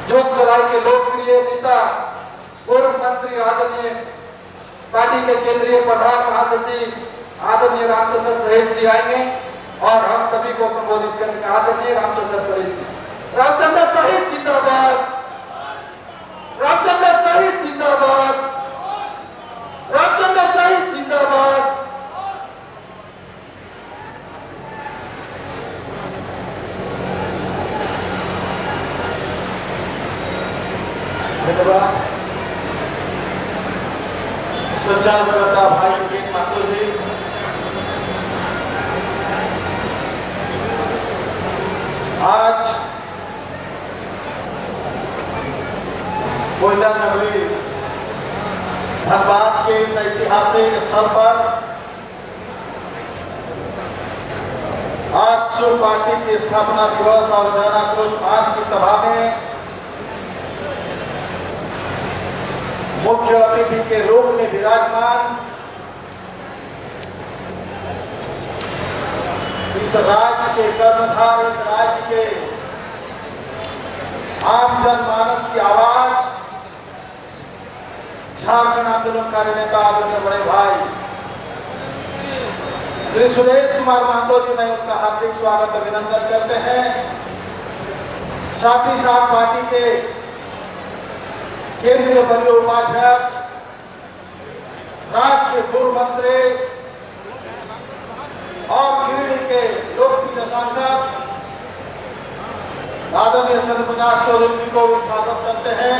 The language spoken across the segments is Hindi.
जोग सलाई के लोकप्रिय नेता पूर्व मंत्री आदरणीय पार्टी के केंद्रीय प्रधान महासचिव आदरणीय रामचंद्र सहित जी आएंगे और हम सभी को संबोधित करेंगे। आदरणीय रामचंद्र सहित जी। रामचंद्र सहित जिंदाबाद, रामचंद्र सहित जिंदाबाद, रामचंद्र सहित जिंदाबाद। धन्यवाद। संचालनकर्ता भाई विवेक महतो जी, आज कोयला नगरी धनबाद के इस ऐतिहासिक स्थल पर आजसू पार्टी की स्थापना दिवस और जन आक्रोश मार्च की सभा में मुख्य अतिथि के रूप में विराजमान इस राज्य के कर्णधार, इस राज्य के आम जनमानस की आवाज, झारखंड आंदोलनकारी नेता आदरणीय बड़े भाई श्री सुदेश कुमार महतो जी, मैं उनका हार्दिक स्वागत अभिनंदन करते हैं। साथ ही साथ पार्टी के केंद्रीय वरीय उपाध्यक्ष, राज्य के पूर्व मंत्री और गिरिडीह के लोकप्रिय सांसद आदरणीय चंद्र प्रकाश चौधरी जी को भी स्वागत करते हैं।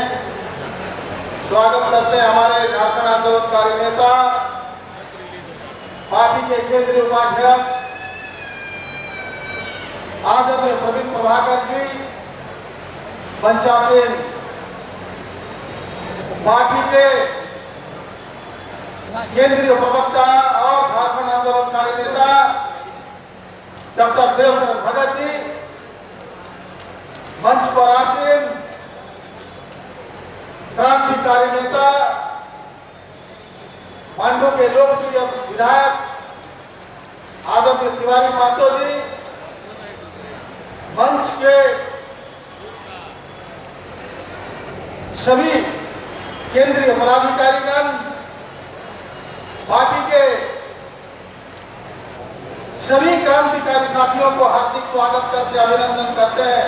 स्वागत करते हैं हमारे झारखंड आंदोलनकारी नेता, पार्टी के केंद्रीय उपाध्यक्ष आदरणीय प्रवीण प्रभाकर जी, पंचासीन पार्टी के केंद्रीय प्रवक्ता और झारखंड आंदोलनकारी नेता डॉक्टर देवशरण भगत जी, मंच पर आसीन क्रांतिकारी नेता, मांडू के लोकप्रिय विधायक आदरणीय तिवारी महतो जी, मंच के सभी केंद्रीय पदाधिकारीगण, पार्टी के सभी क्रांतिकारी साथियों को हार्दिक स्वागत करते, अभिनंदन करते हैं।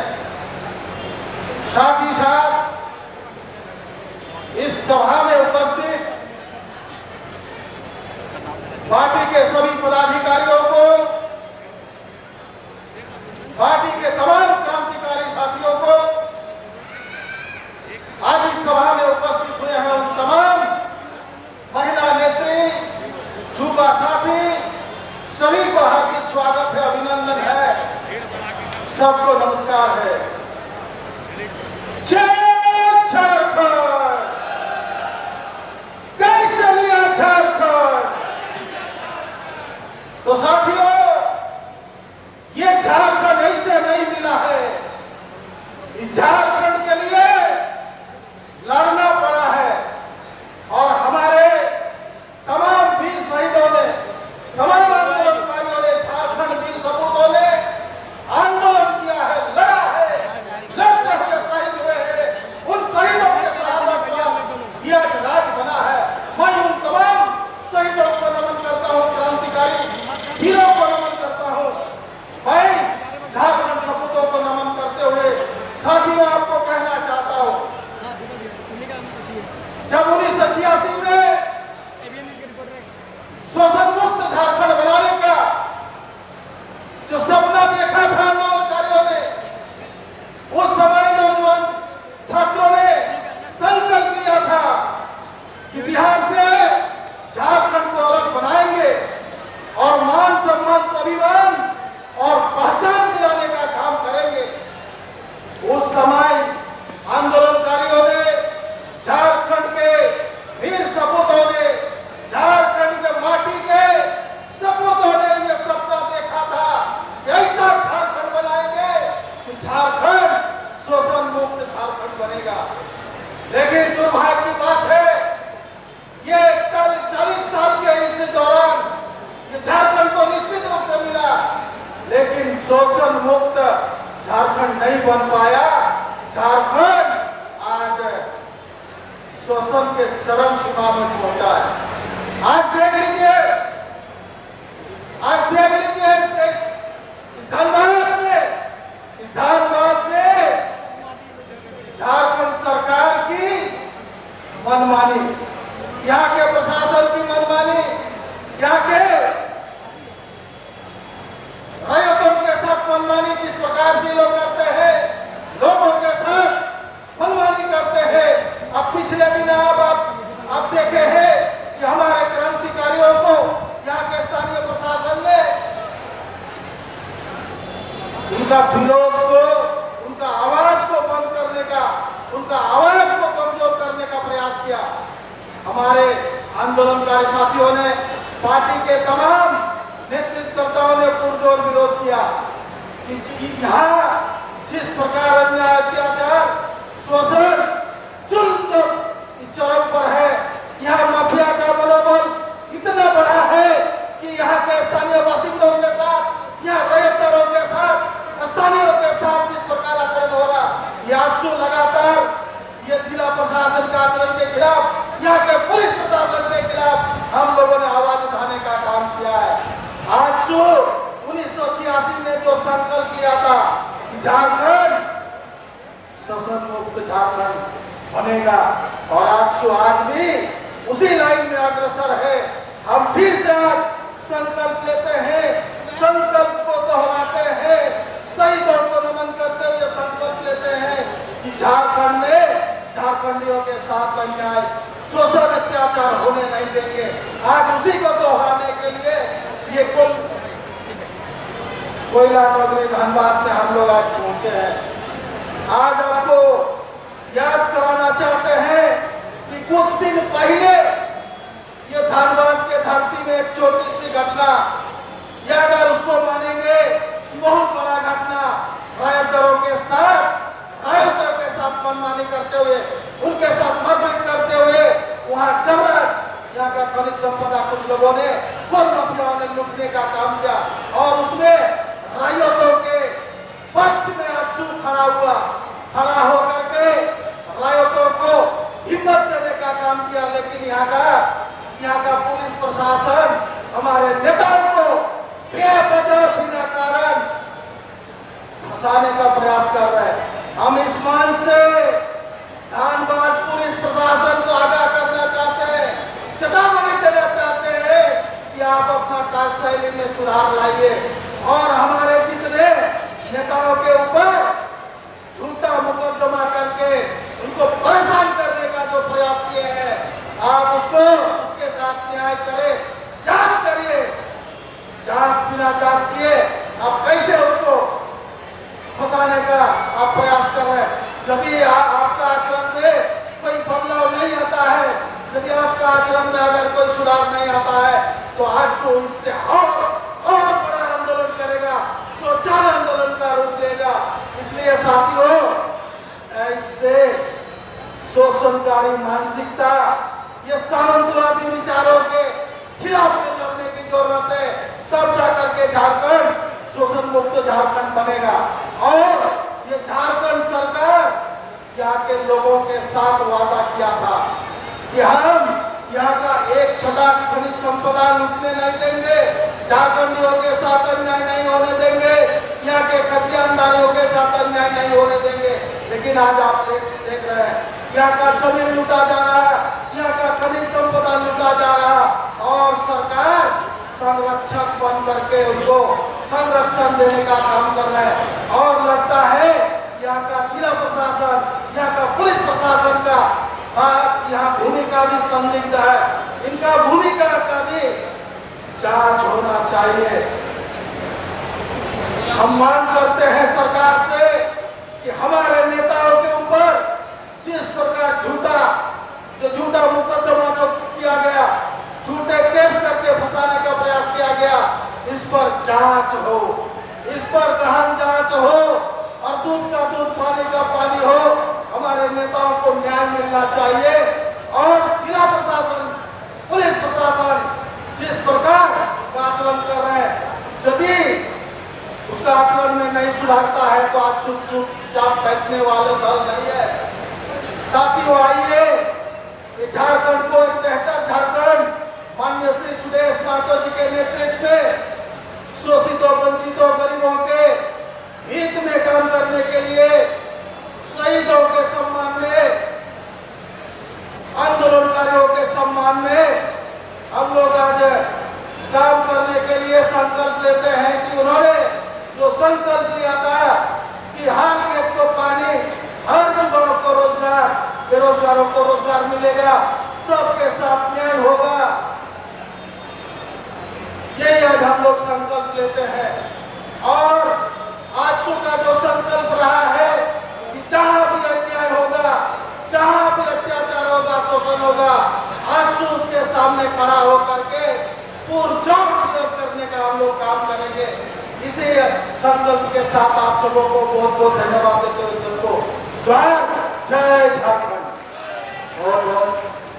साथ ही साथ इस सभा में उपस्थित पार्टी के सभी पदाधिकारियों को, पार्टी के तमाम क्रांतिकारी साथियों को, आज इस सभा में उपस्थित हुए हैं उन तमाम महिला नेत्री, युवा साथी, सभी को हार्दिक स्वागत है, अभिनंदन है, सबको नमस्कार है। जय झारखंड, कैसे लिया झारखंड? तो साथियों, ये झारखंड ऐसे नहीं मिला है। इस झारखंड के लिए लड़ना पड़ा है और हमारे तमाम वीर शहीदों ने, तमाम आंदोलनकारियों ने, झारखंड वीर सपूतों ने आंदोलन किया है, लड़ा है, लड़ते हुए शहीद हुए हैं। उन शहीदों के शहादत पर यह आज राज बना है। मैं उन तमाम शहीदों को नमन करता हूँ, क्रांतिकारी वीरों को नमन करता हूँ। मैं झारखंड सपूतों को नमन करते हुए साथियों आपको कहना चाहता हूँ, जब 1986 में शोषण मुक्त झारखंड बनाने का जो सपना देखा था आंदोलनकारियों ने, उस समय नौजवान छात्रों ने संकल्प लिया था कि बिहार से झारखंड को अलग बनाएंगे और मान सम्मान, स्वाभिमान और पहचान दिलाने का काम करेंगे। उस समय आंदोलनकारियों ने, झारखंड के वीर सपूतों ने, झारखंड के माटी के सपूतों ने यह सपना देखा था कि ऐसा झारखंड बनाएंगे कि झारखंड शोषण मुक्त झारखंड बनेगा। लेकिन दुर्भाग्य की बात है, ये कल 40 साल के इस दौरान ये झारखंड को निश्चित रूप से मिला, लेकिन शोषण मुक्त झारखंड नहीं बन पाया। झारखंड शोषण के चरम सीमा में पहुंचा है। आज देख लीजिए इस धनबाद में झारखंड सरकार की मनमानी, यहाँ के प्रशासन की मनमानी, यहाँ के रैयतों के साथ मनमानी किस प्रकार से लोग करते हैं, लोगों के साथ मनमानी करते हैं। अब पिछले दिन आप देखे हैं कि हमारे क्रांतिकारियों को यहाँ के स्थानीय प्रशासन ने उनका विरोध को, उनका आवाज को बंद करने का, उनका आवाज को कमजोर करने का प्रयास किया। हमारे आंदोलनकारी साथियों ने, पार्टी के तमाम नेतृत्वकर्ताओं ने पुरजोर विरोध किया कि यहाँ जिस प्रकार अन्याय, अत्याचार, शोषण, जुल्म चरम पर है, यहाँ माफिया का मनोबल इतना बड़ा है कि यहाँ के स्थानीय बासिंदों के साथ, यहाँ रैयतों के साथ, स्थानीयों के साथ जिस प्रकार आचरण हो रहा, यह आंसू लगातार ये जिला प्रशासन का आचरण के खिलाफ, यहाँ के पुलिस प्रशासन के खिलाफ हम लोगों ने आवाज उठाने का काम किया है। आज 1986 में जो संकल्प लिया था कि झारखंड शोषण मुक्त झारखंड बनेगा, और आज भी उसी लाइन में अग्रसर है। हम फिर से आज संकल्प लेते हैं, संकल्प को दोहराते हैं, शहीदों को नमन करते हुए संकल्प लेते हैं कि झारखंड में झारखंडियों के साथ अन्याय, शोषण, अत्याचार होने नहीं देंगे। आज उसी को दोहराने के लिए ये कोयला नगरी धनबाद में हम लोग आज पहुंचे हैं। आज आपको याद कराना चाहते हैं कि कुछ दिन पहले ये धनबाद के धरती में एक छोटी सी घटना, या अगर उसको मानेंगे कि बहुत बड़ा घटना, रैयतों के साथ मनमानी करते हुए, उनके साथ मारपीट करते हुए, वहां जबरन यहाँ का खनिज संपदा कुछ लोगों ने, कुछ माफियाओं ने लूटने का काम किया, और उसमें रैयतों के पक्ष में अफसू खड़ा होकर के रैयतों को हिम्मत देने का काम किया। लेकिन यहाँ का पुलिस प्रशासन हमारे नेताओं को बेवजह बिना कारण फंसाने का प्रयास कर रहे हैं। हम इस मंच से धनबाद पुलिस प्रशासन को आगाह करना चाहते हैं, चेतावनी देना चाहते हैं कि आप अपना कार्यशैली में सुधार लाइए, और हमारे जितने नेताओं के ऊपर झूठा मुकदमा करके उनको परेशान करने का जो प्रयास किए हैं, आप उसके साथ न्याय करें, जांच करिए। जांच बिना जांच किए आप कैसे उसको फंसाने का आप प्रयास कर रहे हैं। यदि आपका आचरण में कोई बदलाव नहीं आता है, यदि आपका आचरण में अगर कोई सुधार नहीं आता है, तो आज जो इससे और बड़ा आंदोलन करेगा, जो जन आंदोलन का रूप लेगा। इसलिए साथियों, ऐसे शोषणकारी मानसिकता, ये सामंतवादी विचारों के खिलाफ लड़ने की जरूरत है, तब जाकर के झारखंड शोषण मुक्त झारखंड बनेगा। और ये झारखंड सरकार यहाँ के लोगों के साथ वादा किया था कि हम यहाँ का एक छटा खनिज संपदा लूटने नहीं देंगे, झारखंडियों के साथ अन्याय नहीं होने देंगे, यहाँ के खतियानदारियों के साथ अन्याय नहीं होने देंगे। लेकिन आज आप देख रहे हैं, यहाँ का जमीन लूटा जा रहा है, यहाँ का खनिज संपदा लूटा जा रहा, और सरकार संरक्षक बन करके उनको संरक्षण देने का काम कर रहे हैं। और लगता है यहाँ का जिला प्रशासन, यहाँ का पुलिस प्रशासन का यहाँ भूमिका भी संदिग्ध है। इनका भूमिका का भी जांच होना चाहिए। हम मांग करते हैं सरकार से कि हमारे नेताओं के ऊपर जिस प्रकार झूठा मुकदमा जो किया गया, झूठे केस करके फंसाने का प्रयास किया गया, इस पर जांच हो, इस पर गहन जांच हो, और दूध का दूध, पानी का पानी हो। हमारे नेताओं को न्याय मिलना चाहिए, और जिला प्रशासन, पुलिस प्रशासन जिस प्रकार का आचरण कर रहे हैं, यदि उसका आचरण में नहीं सुधारता है तो आज चुपचाप बैठने वाले दल नहीं है। साथियों, आइए झारखंड को एक बेहतर झारखंड माननीय श्री सुदेश महतो जी के नेतृत्व में शोषितों, वंचितों, गरीबों के हित में काम करने के लिए, शहीदों के सम्मान में, आंदोलनकारियों के सम्मान में हम लोग आज काम करने के लिए संकल्प लेते हैं कि उन्होंने जो संकल्प लिया था कि हर खेत को पानी, हर युवाओं को रोजगार, बेरोजगारों को रोजगार मिलेगा, सबके साथ न्याय होगा, यही आज हम लोग संकल्प लेते हैं। और आज का जो संकल्प रहा है कि जहां भी अन्याय होगा, जहां भी अत्याचार होगा, शोषण होगा, आज उसके सामने खड़ा होकर के पुरजोर विरोध करने का हम लोग काम करेंगे। इसी संकल्प के साथ आप सबों को बहुत बहुत धन्यवाद देते हुए सबको जय झारखंड। बहुत बहुत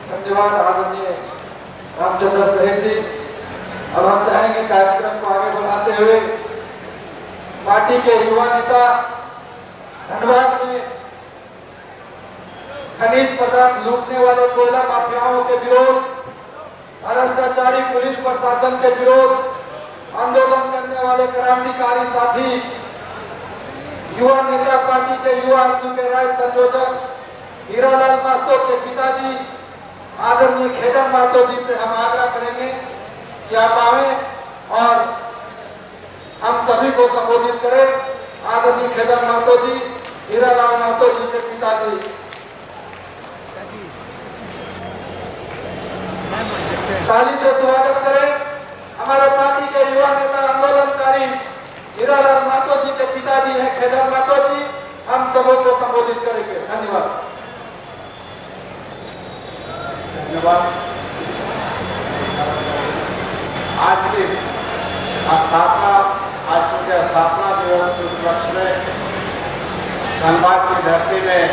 धन्यवाद आदरणीय रामचंद्र सहेज जी। अब हम चाहेंगे कार्यक्रम को आगे बढ़ाते हुए पार्टी के युवा नेता धनबाद में खनिज पदार्थ लूटने वाले कोयला माफियाओं के विरोध, भ्रष्टाचारी पुलिस प्रशासन के विरोध, आंदोलन करने वाले क्रांतिकारी साथी, युवा नेता पार्टी के युवा अक्सू के राय संयोजक हीरालाल महतो के पिताजी आदरणीय खेदन महतो जी से हम आग्रह करेंगे कि आप आए और हम सभी को संबोधित करें। आदरणीय खेदन महतो जी, हीरालाल महतो जी के पिताजी। ताली से स्वागत करें हमारे पार्टी के युवा नेता आंदोलनकारी हीरालाल महतो जी के पिताजी हैं खेदन महतो जी। हम सबों को संबोधित करेंगे। धन्यवाद। धन्यवाद। आज की स्थापना दिवस के उपलक्ष्य में धनबाद की धरती में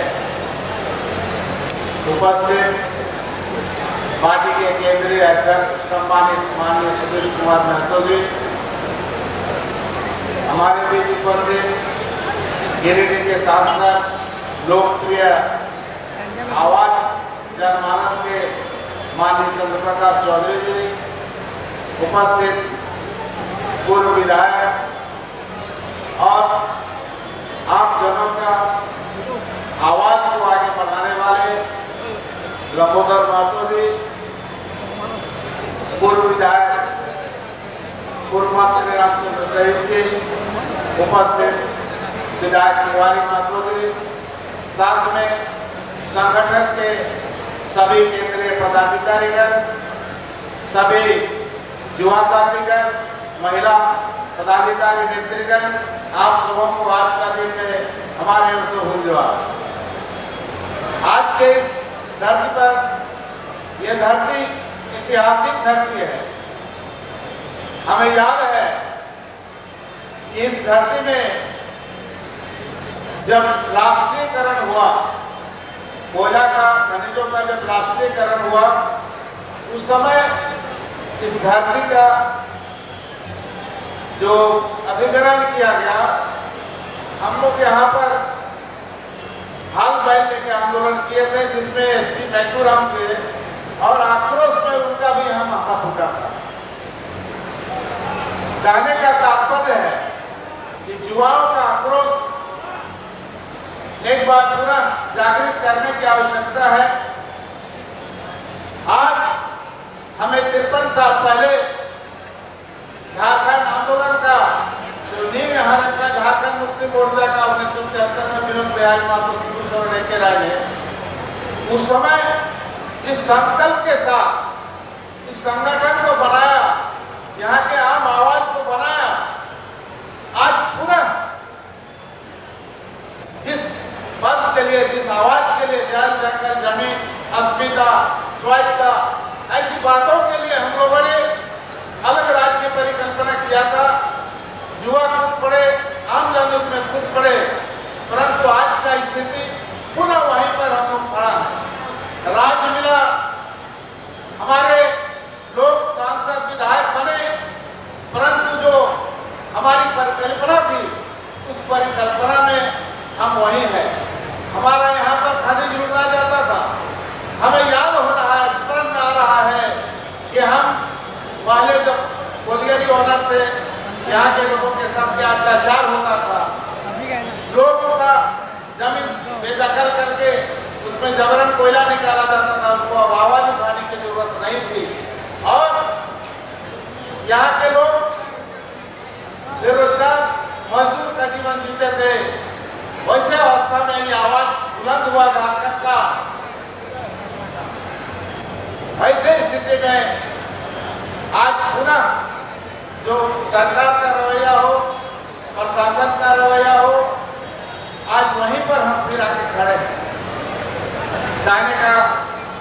उपस्थित पार्टी के केंद्रीय अध्यक्ष सम्मानित माननीय सुदेश कुमार महतो जी, हमारे बीच उपस्थित गिरिडीह के सांसद, लोकप्रिय आवाज जनमानस के माननीय चंद्र प्रकाश चौधरी जी, उपस्थित पूर्व विधायक और आप जनों का आवाज को आगे बढ़ाने वाले लंबोदर महतो जी, पूर्व विधायक पूर्व मंत्री रामचंद्र सहेज जी, उपस्थित विधायक तिवारी महतो जी, साथ में संगठन के सभी केंद्रीय पदाधिकारीगण, सभी युवा साथीगण, महिला पदाधिकारी नेतृगण, आप सबों को आज का दिन में हमारे ओर से हुआ। आज के इस धरती पर, यह धरती ऐतिहासिक धरती है। हमें याद है कि इस धरती में जब राष्ट्रीयकरण हुआ, कोयला का, खनिजों का जब राष्ट्रीयकरण हुआ, उस समय इस धरती का जो अधिग्रहण किया गया, हम लोग यहाँ पर हाल बैल लेके आंदोलन किए थे, जिसमें एसपी मैथुराम थे और आक्रोश में उनका भी यहाँ माथा फूटा था। कहने का तात्पर्य है कि युवाओं का आक्रोश एक बार पुनः जागृत करने की आवश्यकता है। आज हमें 53 साल पहले झारखंड आंदोलन का जो नींव यहाँ रखा, झारखंड मुक्ति मोर्चा का 1973 में विनोद बिहारी महतो, सिबू सोरेन, ए.के. राय ने उस समय जिस संकल्प के साथ इस संगठन को बनाया, यहाँ के आम आवाज को बनाया, आज पुनः जिस पद के लिए, जिस आवाज के लिए जल, जंगल, जमीन, अस्मिता, स्वायत्ता, ऐसी बातों के लिए हम लोगों ने अलग राज्य की परिकल्पना किया था। युवा कूद पड़े, आम जन उसमें कूद पड़े, परंतु आज का स्थिति पुनः वहीं पर हम लोग खड़ा है। राज्य मिला, हमारे लोग सांसद विधायक बने, परंतु जो हमारी परिकल्पना थी, उस परिकल्पना में हम वही हैं। हमारा यहाँ पर खनिज लूटा जाता था। हमें याद हो रहा बेरोजगारी ऑनर थे, यहाँ के लोगों के साथ क्या अत्याचार होता था, लोगों का जमीन बेदखल करके उसमें जबरन कोयला निकाला जाता था, उनको अब आवाज उठाने की जरूरत नहीं थी। और यहाँ के लोग बेरोजगार मजदूर का जीवन जीते थे। वैसे अवस्था में ये आवाज बुलंद हुआ झारखंड का। ऐसे स्थिति में आज पुनः जो सरकार का रवैया हो, प्रशासन का रवैया हो, आज वहीं पर हम फिर आके खड़े हैं। कहने का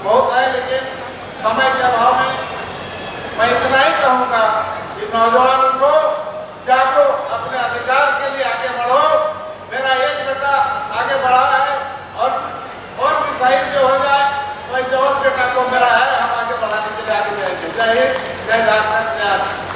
बहुत है, लेकिन समय के अभाव में मैं इतना ही कहूँगा कि नौजवान उठो, जागो, अपने अधिकार के लिए आगे बढ़ो। मेरा एक बेटा आगे बढ़ा है और भी शहीद जो हो जाए वैसे और बेटा को मेरा है, हम आगे बढ़ाने के लिए आगे जाएंगे। जय हिंद, जय झारखंड, जय